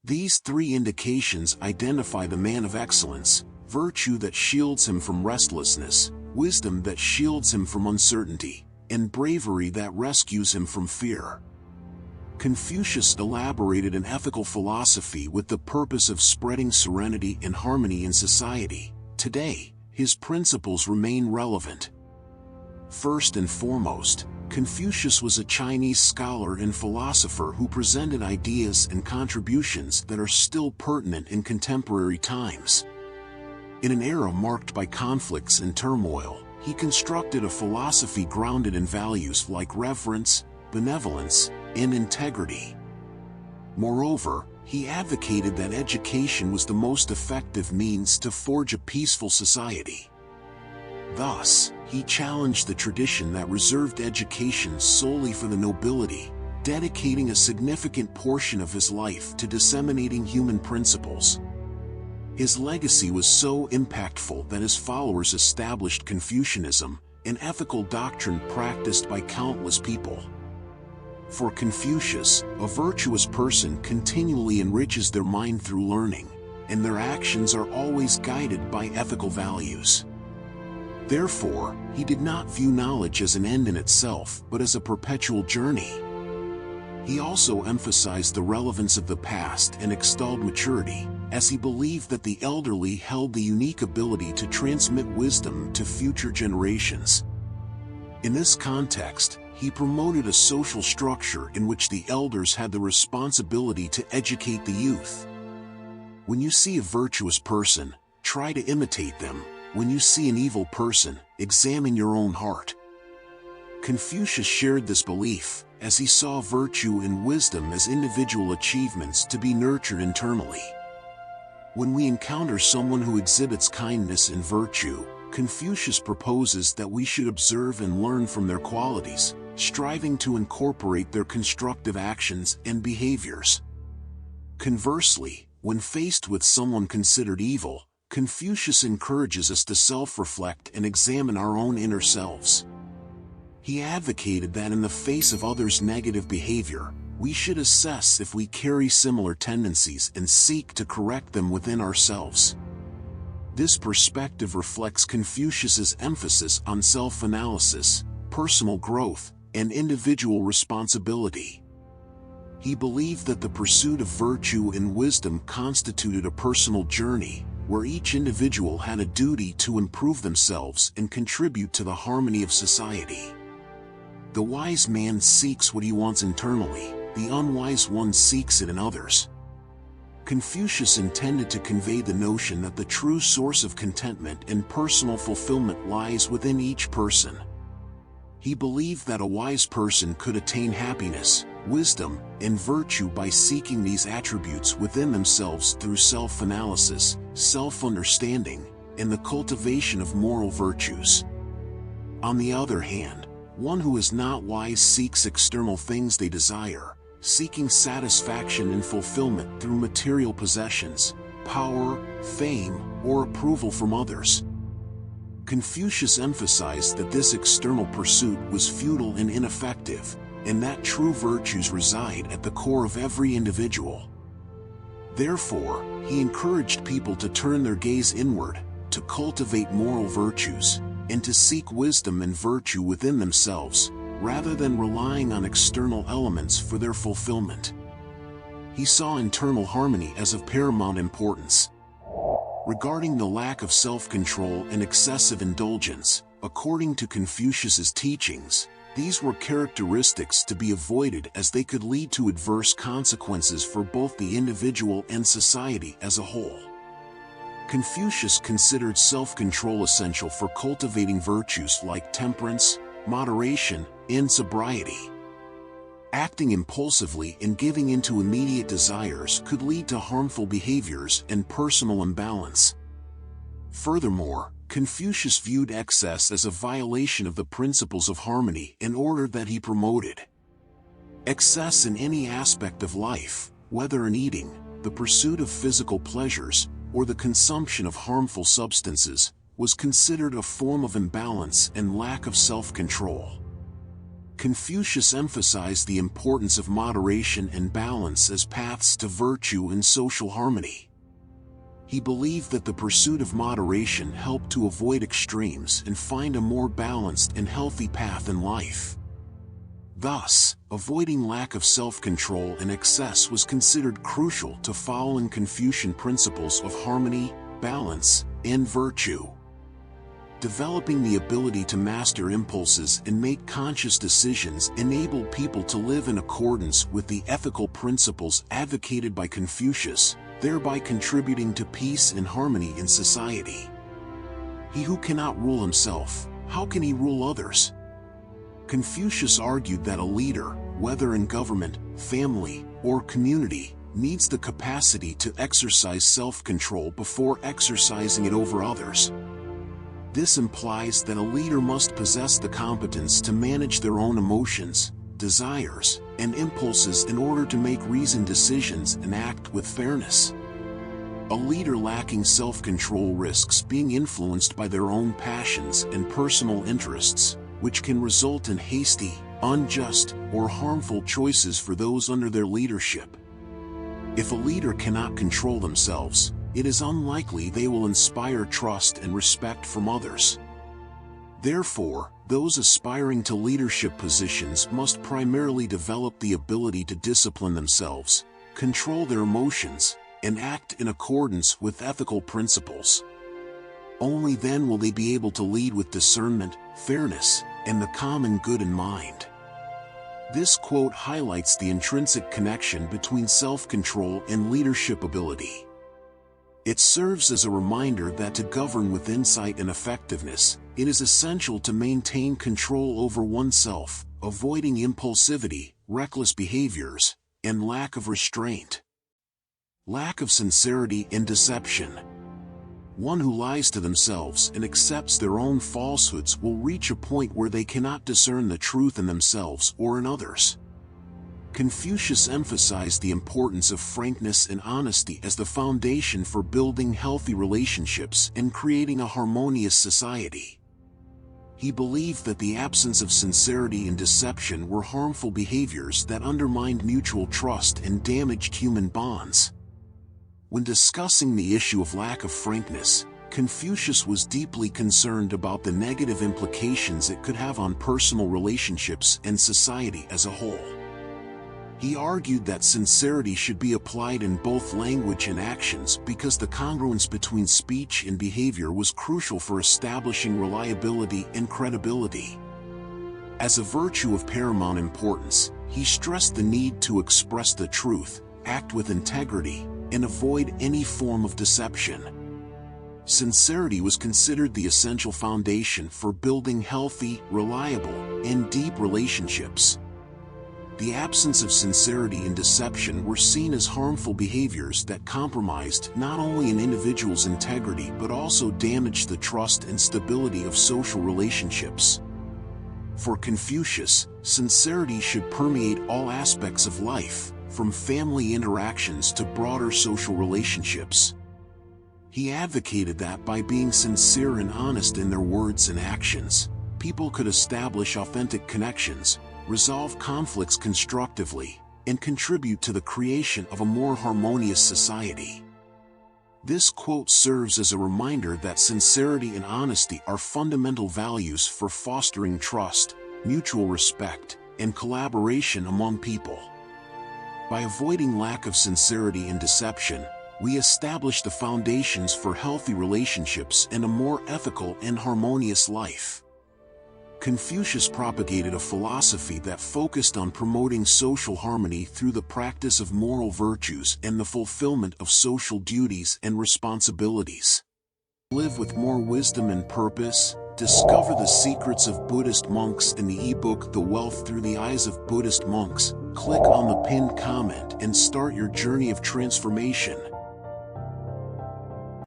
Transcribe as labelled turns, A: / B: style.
A: These three indications identify the man of excellence: virtue that shields him from restlessness, wisdom that shields him from uncertainty, and bravery that rescues him from fear. Confucius elaborated an ethical philosophy with the purpose of spreading serenity and harmony in society. Today, his principles remain relevant. First and foremost, Confucius was a Chinese scholar and philosopher who presented ideas and contributions that are still pertinent in contemporary times. In an era marked by conflicts and turmoil, he constructed a philosophy grounded in values like reverence, benevolence, and integrity. Moreover, he advocated that education was the most effective means to forge a peaceful society. Thus, he challenged the tradition that reserved education solely for the nobility, dedicating a significant portion of his life to disseminating human principles. His legacy was so impactful that his followers established Confucianism, an ethical doctrine practiced by countless people. For Confucius, a virtuous person continually enriches their mind through learning, and their actions are always guided by ethical values. Therefore, he did not view knowledge as an end in itself, but as a perpetual journey. He also emphasized the relevance of the past and extolled maturity, as he believed that the elderly held the unique ability to transmit wisdom to future generations. In this context, he promoted a social structure in which the elders had the responsibility to educate the youth. When you see a virtuous person, try to imitate them. When you see an evil person, examine your own heart. Confucius shared this belief, as he saw virtue and wisdom as individual achievements to be nurtured internally. When we encounter someone who exhibits kindness and virtue, Confucius proposes that we should observe and learn from their qualities, striving to incorporate their constructive actions and behaviors. Conversely, when faced with someone considered evil, Confucius encourages us to self-reflect and examine our own inner selves. He advocated that in the face of others' negative behavior, we should assess if we carry similar tendencies and seek to correct them within ourselves. This perspective reflects Confucius's emphasis on self-analysis, personal growth, and individual responsibility. He believed that the pursuit of virtue and wisdom constituted a personal journey, where each individual had a duty to improve themselves and contribute to the harmony of society. The wise man seeks what he wants internally, the unwise one seeks it in others. Confucius intended to convey the notion that the true source of contentment and personal fulfillment lies within each person. He believed that a wise person could attain happiness, wisdom, and virtue by seeking these attributes within themselves through self-analysis, self-understanding, and the cultivation of moral virtues. On the other hand, one who is not wise seeks external things they desire, seeking satisfaction and fulfillment through material possessions, power, fame, or approval from others. Confucius emphasized that this external pursuit was futile and ineffective, and that true virtues reside at the core of every individual. Therefore, he encouraged people to turn their gaze inward, to cultivate moral virtues, and to seek wisdom and virtue within themselves, rather than relying on external elements for their fulfillment. He saw internal harmony as of paramount importance. Regarding the lack of self-control and excessive indulgence, according to Confucius's teachings, these were characteristics to be avoided as they could lead to adverse consequences for both the individual and society as a whole. Confucius considered self-control essential for cultivating virtues like temperance, moderation, and sobriety. Acting impulsively and giving in to immediate desires could lead to harmful behaviors and personal imbalance. Furthermore, Confucius viewed excess as a violation of the principles of harmony and order that he promoted. Excess in any aspect of life, whether in eating, the pursuit of physical pleasures, or the consumption of harmful substances, was considered a form of imbalance and lack of self-control. Confucius emphasized the importance of moderation and balance as paths to virtue and social harmony. He believed that the pursuit of moderation helped to avoid extremes and find a more balanced and healthy path in life. Thus, avoiding lack of self-control and excess was considered crucial to following Confucian principles of harmony, balance, and virtue. Developing the ability to master impulses and make conscious decisions enabled people to live in accordance with the ethical principles advocated by Confucius, thereby contributing to peace and harmony in society. He who cannot rule himself, how can he rule others? Confucius argued that a leader, whether in government, family, or community, needs the capacity to exercise self-control before exercising it over others. This implies that a leader must possess the competence to manage their own emotions, desires, and impulses in order to make reasoned decisions and act with fairness. A leader lacking self-control risks being influenced by their own passions and personal interests, which can result in hasty, unjust, or harmful choices for those under their leadership. If a leader cannot control themselves, it is unlikely they will inspire trust and respect from others. Therefore, those aspiring to leadership positions must primarily develop the ability to discipline themselves, control their emotions, and act in accordance with ethical principles. Only then will they be able to lead with discernment, fairness, and the common good in mind. This quote highlights the intrinsic connection between self-control and leadership ability. It serves as a reminder that to govern with insight and effectiveness, it is essential to maintain control over oneself, avoiding impulsivity, reckless behaviors, and lack of restraint. Lack of sincerity and deception. One who lies to themselves and accepts their own falsehoods will reach a point where they cannot discern the truth in themselves or in others. Confucius emphasized the importance of frankness and honesty as the foundation for building healthy relationships and creating a harmonious society. He believed that the absence of sincerity and deception were harmful behaviors that undermined mutual trust and damaged human bonds. When discussing the issue of lack of frankness, Confucius was deeply concerned about the negative implications it could have on personal relationships and society as a whole. He argued that sincerity should be applied in both language and actions because the congruence between speech and behavior was crucial for establishing reliability and credibility. As a virtue of paramount importance, he stressed the need to express the truth, act with integrity, and avoid any form of deception. Sincerity was considered the essential foundation for building healthy, reliable, and deep relationships. The absence of sincerity and deception were seen as harmful behaviors that compromised not only an individual's integrity but also damaged the trust and stability of social relationships. For Confucius, sincerity should permeate all aspects of life, from family interactions to broader social relationships. He advocated that by being sincere and honest in their words and actions, people could establish authentic connections, resolve conflicts constructively, and contribute to the creation of a more harmonious society. This quote serves as a reminder that sincerity and honesty are fundamental values for fostering trust, mutual respect, and collaboration among people. By avoiding lack of sincerity and deception, we establish the foundations for healthy relationships and a more ethical and harmonious life. Confucius propagated a philosophy that focused on promoting social harmony through the practice of moral virtues and the fulfillment of social duties and responsibilities. Live with more wisdom and purpose. Discover the secrets of Buddhist monks in the ebook The Wealth Through the Eyes of Buddhist Monks. Click on the pinned comment and start your journey of transformation.